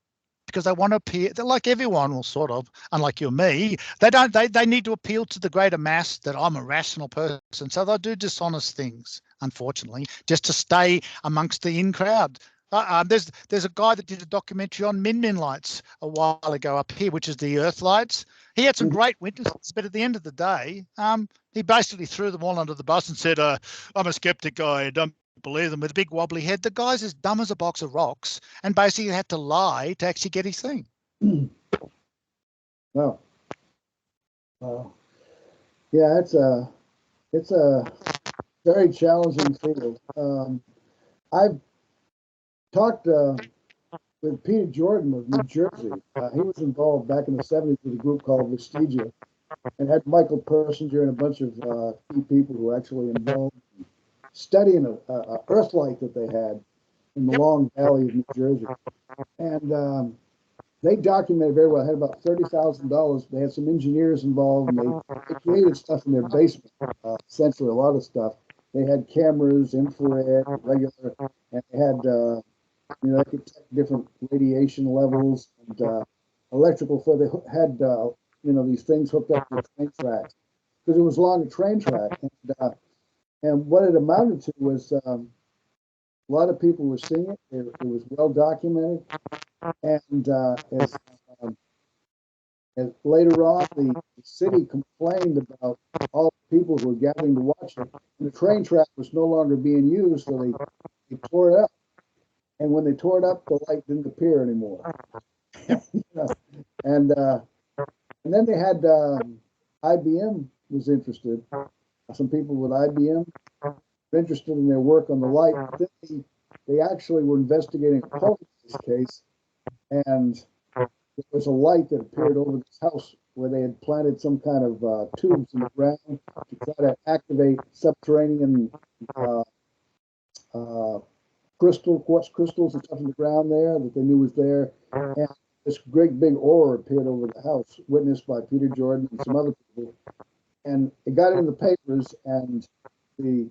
because they want to appear. They're like everyone will sort of, unlike you and me, they need to appeal to the greater mass that I'm a rational person. So they'll do dishonest things, unfortunately, just to stay amongst the in crowd. There's a guy that did a documentary on Min lights a while ago up here, which is the Earth lights. He had some great witnesses, but at the end of the day, he basically threw them all under the bus and said, I'm a skeptic, I don't believe them, with a big wobbly head. The guy's as dumb as a box of rocks and basically had to lie to actually get his thing. Wow. Yeah, it's it's a very challenging field. I've talked with Peter Jordan of New Jersey. He was involved back in the 70s with a group called Vestigia and had Michael Persinger and a bunch of key people who were actually involved in studying a Earthlight that they had in the Long Valley of New Jersey. And they documented very well. Had about $30,000. They had some engineers involved, and they created stuff in their basement. Essentially, a lot of stuff. They had cameras, infrared, regular, and they had they could detect different radiation levels and electrical. So they had these things hooked up to the train tracks because it was along a train track, and what it amounted to was a lot of people were seeing it. It was well documented. And as later on, the city complained about all the people who were gathering to watch it. And the train track was no longer being used, so they tore it up. And when they tore it up, the light didn't appear anymore. and then they had IBM was interested. Some people with IBM were interested in their work on the light. But then they actually were investigating a poltergeist case. And there was a light that appeared over this house where they had planted some kind of tubes in the ground to try to activate subterranean quartz crystals and stuff in the ground there that they knew was there. And this great big aura appeared over the house, witnessed by Peter Jordan and some other people. And it got in the papers, and the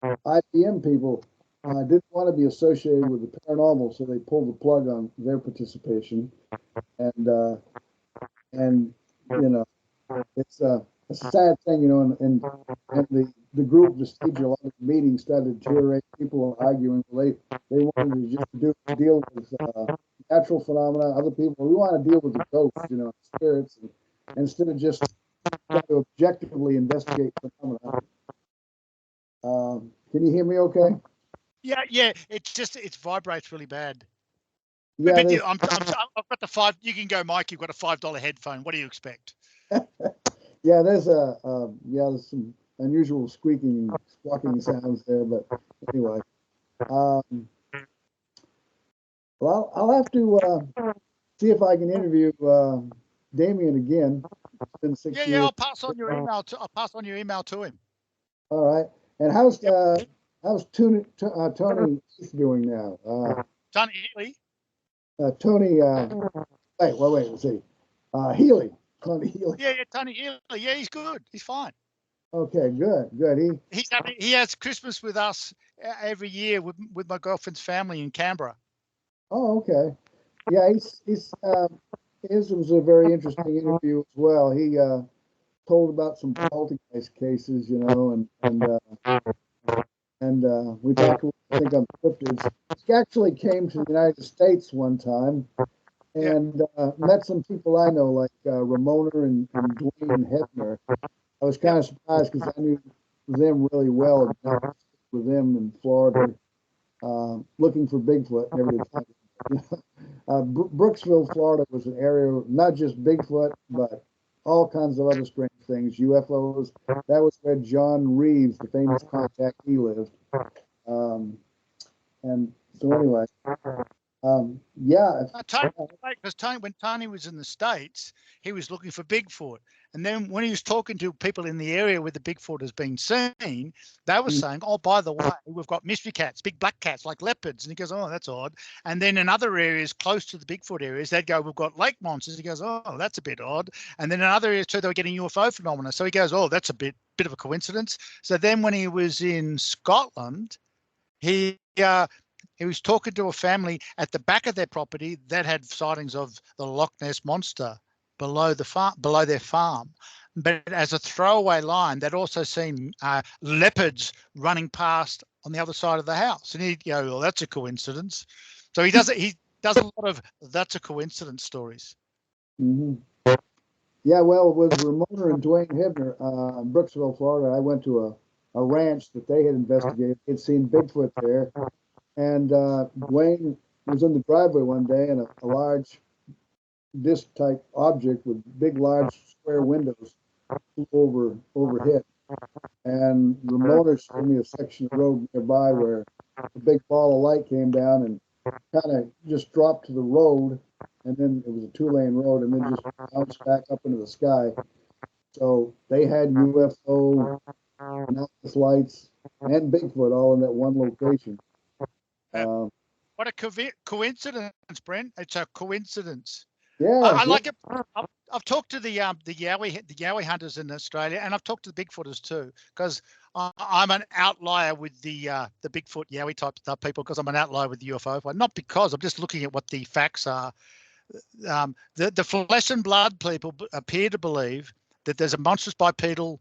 IBM people didn't want to be associated with the paranormal, so they pulled the plug on their participation. And it's a sad thing, and the group, the lot of meetings started to deteriorate. People were arguing. They wanted to just deal with natural phenomena. Other people, we want to deal with the ghosts, spirits, and instead of just trying to objectively investigate phenomena. Can you hear me okay? Yeah. It vibrates really bad. Yeah, I've got the five. You can go, Mike. You've got a $5 headphone. What do you expect? yeah, there's some unusual squeaking, squawking sounds there, but anyway, well, I'll have to see if I can interview Damien again. It's been 6 years. Yeah. I'll pass on your email to him. All right. And how's Tony Heath doing now? Tony Healy. Tony. Wait. Let's see. Healy. Tony Healy. Yeah, Tony Healy. Yeah, he's good. He's fine. Okay, good. He has Christmas with us every year with my girlfriend's family in Canberra. Oh, okay. Yeah, his was a very interesting interview as well. He told about some poltergeist cases, and we talked, I think, on cryptids. He actually came to the United States one time and met some people I know, like Ramona and Dwayne Hebner. I was kind of surprised because I knew them really well. With them in Florida, looking for Bigfoot, never did find it. Brooksville, Florida was an area, not just Bigfoot, but all kinds of other strange things, UFOs. That was where John Reeves, the famous contactee, lived. And so anyway, when Tony was in the States, he was looking for Bigfoot. And then when he was talking to people in the area where the Bigfoot has been seen, they were saying, oh, by the way, we've got mystery cats, big black cats like leopards. And he goes, oh, that's odd. And then in other areas close to the Bigfoot areas, they'd go, we've got lake monsters. He goes, oh, that's a bit odd. And then in other areas too, they were getting UFO phenomena. So he goes, oh, that's a bit of a coincidence. So then when he was in Scotland, he was talking to a family at the back of their property that had sightings of the Loch Ness monster below their farm. But as a throwaway line, they'd also seen leopards running past on the other side of the house. And he'd go, well, that's a coincidence. So he does a lot of that's a coincidence stories. Mm-hmm. Yeah, well, with Ramona and Dwayne Hebner, in Brooksville, Florida, I went to a ranch that they had investigated. They'd seen Bigfoot there. And Dwayne was in the driveway one day, and a large disc-type object with big, large, square windows overhead. And there's only a section of road nearby where a big ball of light came down and kind of just dropped to the road, and then it was a 2-lane road, and then just bounced back up into the sky. So they had UFO, anomalous lights, and Bigfoot all in that one location. What a coincidence, Brent. It's a coincidence. Yeah, I like it. I've talked to the Yowie hunters in Australia, and I've talked to the Bigfooters too, because I'm an outlier with the Bigfoot Yowie type stuff people, because I'm an outlier with the UFO. Not because I'm just looking at what the facts are. The flesh and blood people appear to believe that there's a monstrous bipedal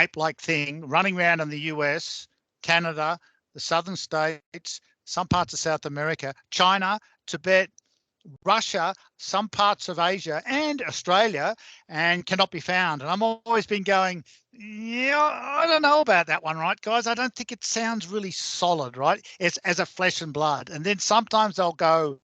ape-like thing running around in the US, Canada, the southern states, some parts of South America, China, Tibet, Russia, some parts of Asia and Australia, and cannot be found. And I'm always been going, yeah, I don't know about that one, right, guys? I don't think it sounds really solid, right? It's as a flesh and blood. And then sometimes they'll go,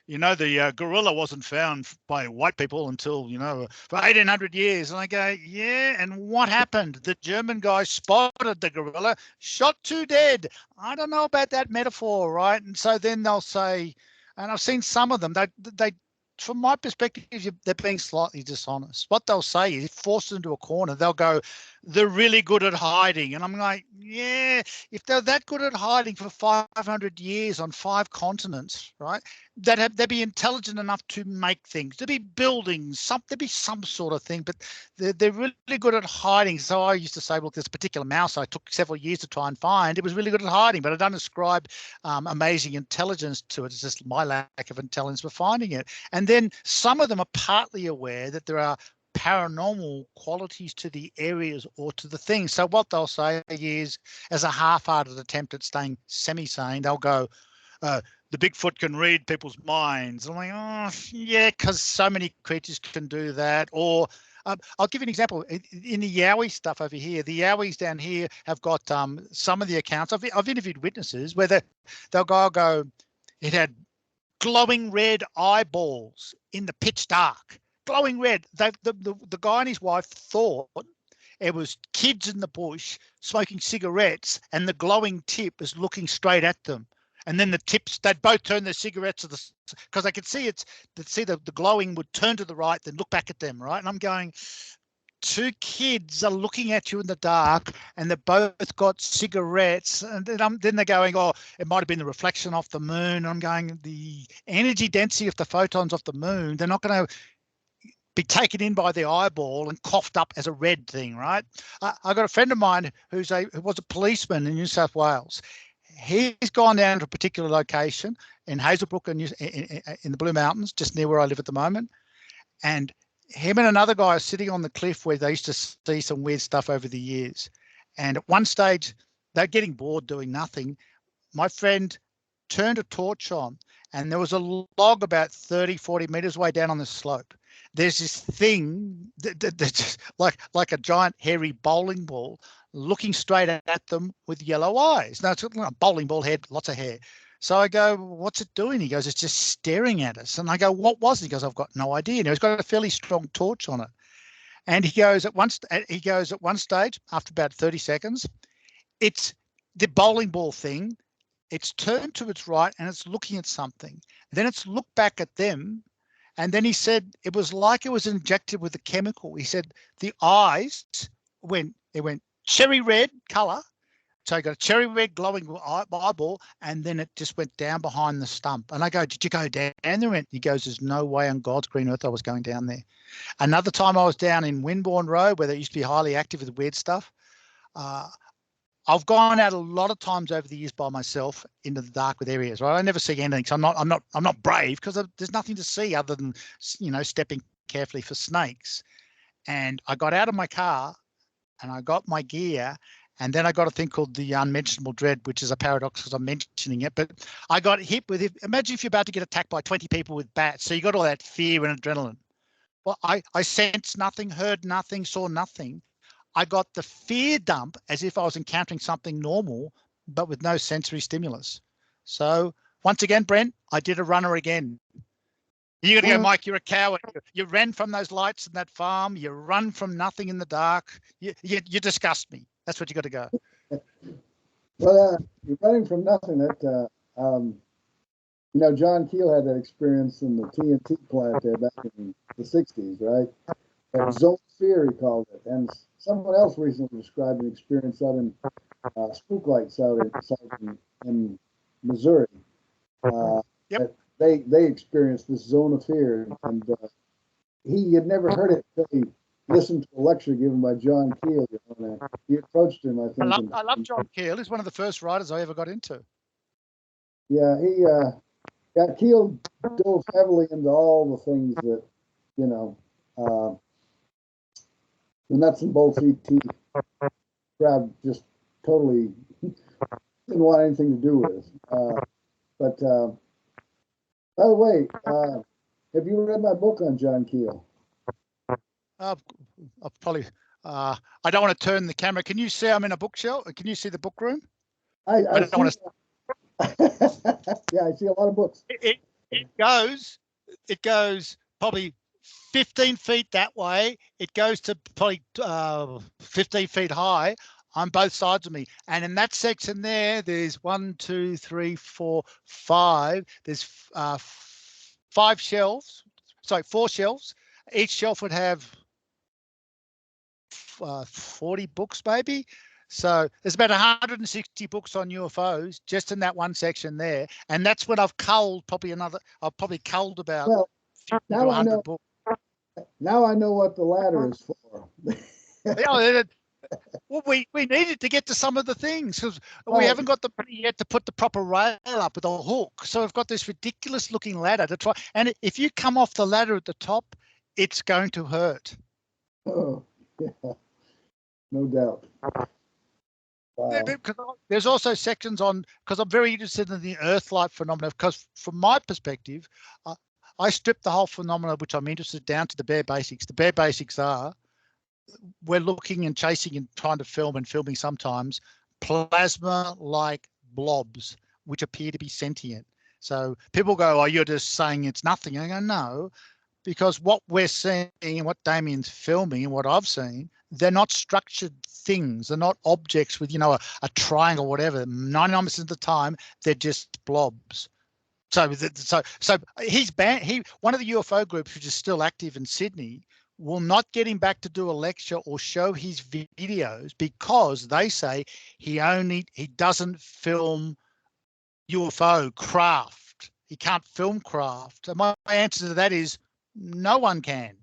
the gorilla wasn't found by white people until, for 1800 years. And I go, yeah, and what happened? The German guy spotted the gorilla, shot 2 dead. I don't know about that metaphor, right? And so then they'll say, and I've seen some of them, they from my perspective, they're being slightly dishonest. What they'll say is, force them into a corner, they'll go, they're really good at hiding. And I'm like, yeah, if they're that good at hiding for 500 years on 5 continents, right, they'd be intelligent enough to make things, to be buildings, there'd be some sort of thing, but they're really good at hiding. So I used to say, look, this particular mouse I took several years to try and find, it was really good at hiding, but I don't ascribe amazing intelligence to it. It's just my lack of intelligence for finding it. And then some of them are partly aware that there are paranormal qualities to the areas or to the things. So what they'll say is, as a half-hearted attempt at staying semi-sane, they'll go, the Bigfoot can read people's minds. I'm like, oh, yeah, because so many creatures can do that. Or I'll give you an example. In the Yowie stuff over here, the Yowies down here have got some of the accounts. I've interviewed witnesses where they'll go, it had glowing red eyeballs in the pitch dark. Glowing red. The guy and his wife thought it was kids in the bush smoking cigarettes, and the glowing tip was looking straight at them. And then the tips, they'd both turn their cigarettes to because they could see the glowing would turn to the right, then look back at them, right? And I'm going, 2 kids are looking at you in the dark, and they've both got cigarettes. And then they're going, oh, it might have been the reflection off the moon. And I'm going, the energy density of the photons off the moon, they're not going to be taken in by the eyeball and coughed up as a red thing, right? I got a friend of mine who was a policeman in New South Wales. He's gone down to a particular location in Hazelbrook in the Blue Mountains, just near where I live at the moment. And him and another guy are sitting on the cliff where they used to see some weird stuff over the years. And at one stage, they're getting bored doing nothing. My friend turned a torch on, and there was a log about 30, 40 meters away down on the slope. There's this thing that's like a giant hairy bowling ball looking straight at them with yellow eyes. Now, it's a bowling ball head, lots of hair. So I go, what's it doing? He goes, it's just staring at us. And I go, what was it? He goes, I've got no idea. Now, he's got a fairly strong torch on it. And he goes at one stage, after about 30 seconds, it's the bowling ball thing. It's turned to its right and it's looking at something. Then it's looked back at them. And then he said it was like it was injected with a chemical. He said the eyes went cherry red color. So he got a cherry red glowing eyeball, and then it just went down behind the stump. And I go, did you go down there? He goes, there's no way on God's green earth I was going down there. Another time I was down in Windbourne Road, where they used to be highly active with weird stuff. I've gone out a lot of times over the years by myself into the dark with areas, right? I never see anything, so I'm not brave, because there's nothing to see other than, stepping carefully for snakes. And I got out of my car and I got my gear, and then I got a thing called the unmentionable dread, which is a paradox because I'm mentioning it. But I got hit with it. Imagine if you're about to get attacked by 20 people with bats. So you got all that fear and adrenaline. Well, I sensed nothing, heard nothing, saw nothing. I got the fear dump as if I was encountering something normal, but with no sensory stimulus. So once again, Brent, I did a runner again. You got to go, Mike, you're a coward. You ran from those lights in that farm. You run from nothing in the dark. You disgust me. That's what you got to go. Well, you're running from nothing. John Keel had that experience in the TNT plant there back in the 60s, right? That zone fear, he called it. And someone else recently described an experience out in spook lights in Missouri. Yep. That they experienced this zone of fear, and he had never heard it until he listened to a lecture given by John Keel. He approached him, I think. I love John Keel. He's one of the first writers I ever got into. Yeah, Keel dove heavily into all the things that, uh, the nuts and bolts ET crowd just totally didn't want anything to do with. But by the way, have you read my book on John Keel? I'll probably. I don't want to turn the camera. Can you see I'm in a bookshelf? Can you see the book room? I don't want to. Yeah, I see a lot of books. It goes probably 15 feet that way. It goes to probably 15 feet high on both sides of me. And in that section there's 1, 2, 3, 4, 5. There's 5 shelves. Sorry, 4 shelves. Each shelf would have 40 books maybe. So there's about 160 books on UFOs just in that one section there. And that's what I've culled I've probably culled about 50 to 100 books. Now I know what the ladder is for. Well, we needed to get to some of the things because we haven't got the money yet to put the proper rail up with a hook. So we've got this ridiculous looking ladder to try. And if you come off the ladder at the top, it's going to hurt. Oh, yeah, no doubt. Wow. There's also sections on, because I'm very interested in the Earth-like phenomena, because from my perspective, I strip the whole phenomena, which I'm interested down to the bare basics. The bare basics are, we're looking and chasing and trying to film and filming sometimes plasma-like blobs, which appear to be sentient. So people go, oh, you're just saying it's nothing. I go, no, because what we're seeing and what Damien's filming and what I've seen, they're not structured things. They're not objects with, a triangle or whatever. 99% of the time, they're just blobs. So he's banned. One of the UFO groups, which is still active in Sydney, will not get him back to do a lecture or show his videos because they say he doesn't film UFO craft. He can't film craft. And my answer to that is no one can.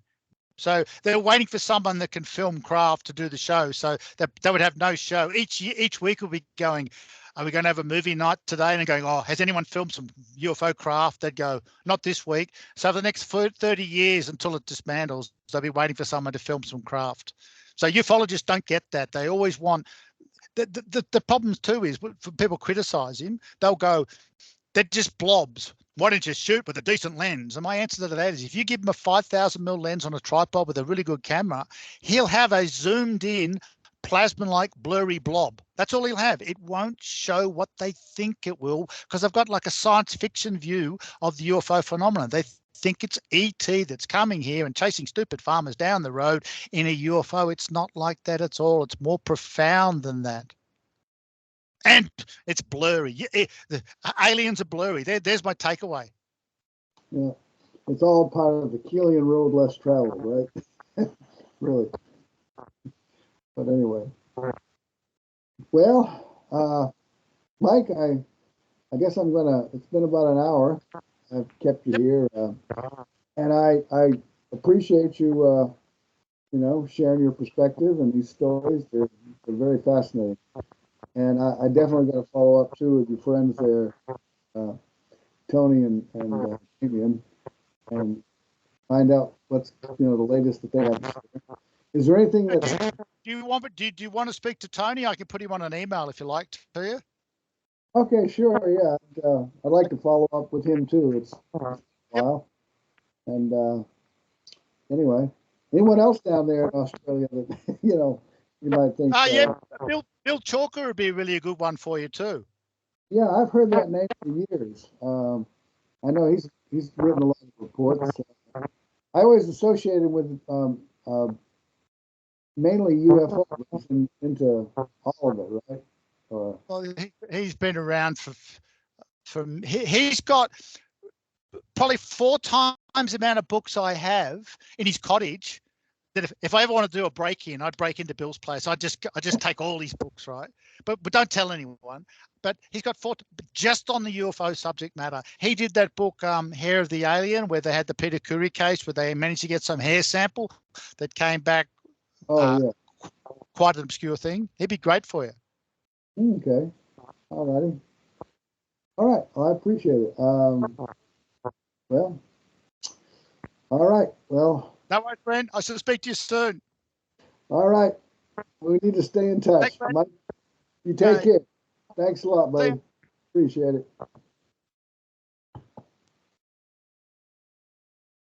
So they're waiting for someone that can film craft to do the show. So they would have no show. Each week will be going, are we going to have a movie night today? And going, oh, has anyone filmed some UFO craft? They'd go, not this week. So for the next 30 years until it dismantles, they'll be waiting for someone to film some craft. So ufologists don't get that. They always want, the problem too is for people criticize him, they'll go, they're just blobs. Why don't you shoot with a decent lens? And my answer to that is, if you give him a 5,000mm lens on a tripod with a really good camera, he'll have a zoomed in plasma-like blurry blob. That's all he'll have. It won't show what they think it will, because they've got like a science fiction view of the UFO phenomenon. They think it's ET that's coming here and chasing stupid farmers down the road in a UFO. It's not like that at all. It's more profound than that. And it's blurry. The aliens are blurry. There's my takeaway. Yeah, it's all part of the Keelian road less traveled, right? Really. But anyway, well, Mike, I guess I'm gonna. It's been about an hour. I've kept you here, and I appreciate you. Sharing your perspective and these stories. They're very fascinating. And I definitely got to follow up too with your friends there, Tony and Damian, and find out what's the latest that they have to say. Is there anything that do you want to speak to Tony? I can put him on an email if you like to you. Okay, sure, yeah. I'd like to follow up with him too. It's a while. And anyway, anyone else down there in Australia that you might think? Yeah, Bill Chalker would be really a good one for you too. Yeah, I've heard that name for years. I know he's written a lot of reports. I always associated with mainly UFO into all of it, right? Or Well, he's been around he's got probably 4 times the amount of books I have in his cottage. That if I ever want to do a break-in, I'd break into Bill's place. I just take all his books, right? But don't tell anyone. But he's got 4 just on the UFO subject matter. He did that book, Hair of the Alien, where they had the Peter Curie case, where they managed to get some hair sample that came back yeah. quite an obscure thing. He'd be great for you. Okay. All righty. All right. I appreciate it. Well, all right. Well. No worries, friend. I shall speak to you soon. All right. We need to stay in touch. Thanks, Mike, you take care. Thanks a lot, buddy. you. Appreciate it.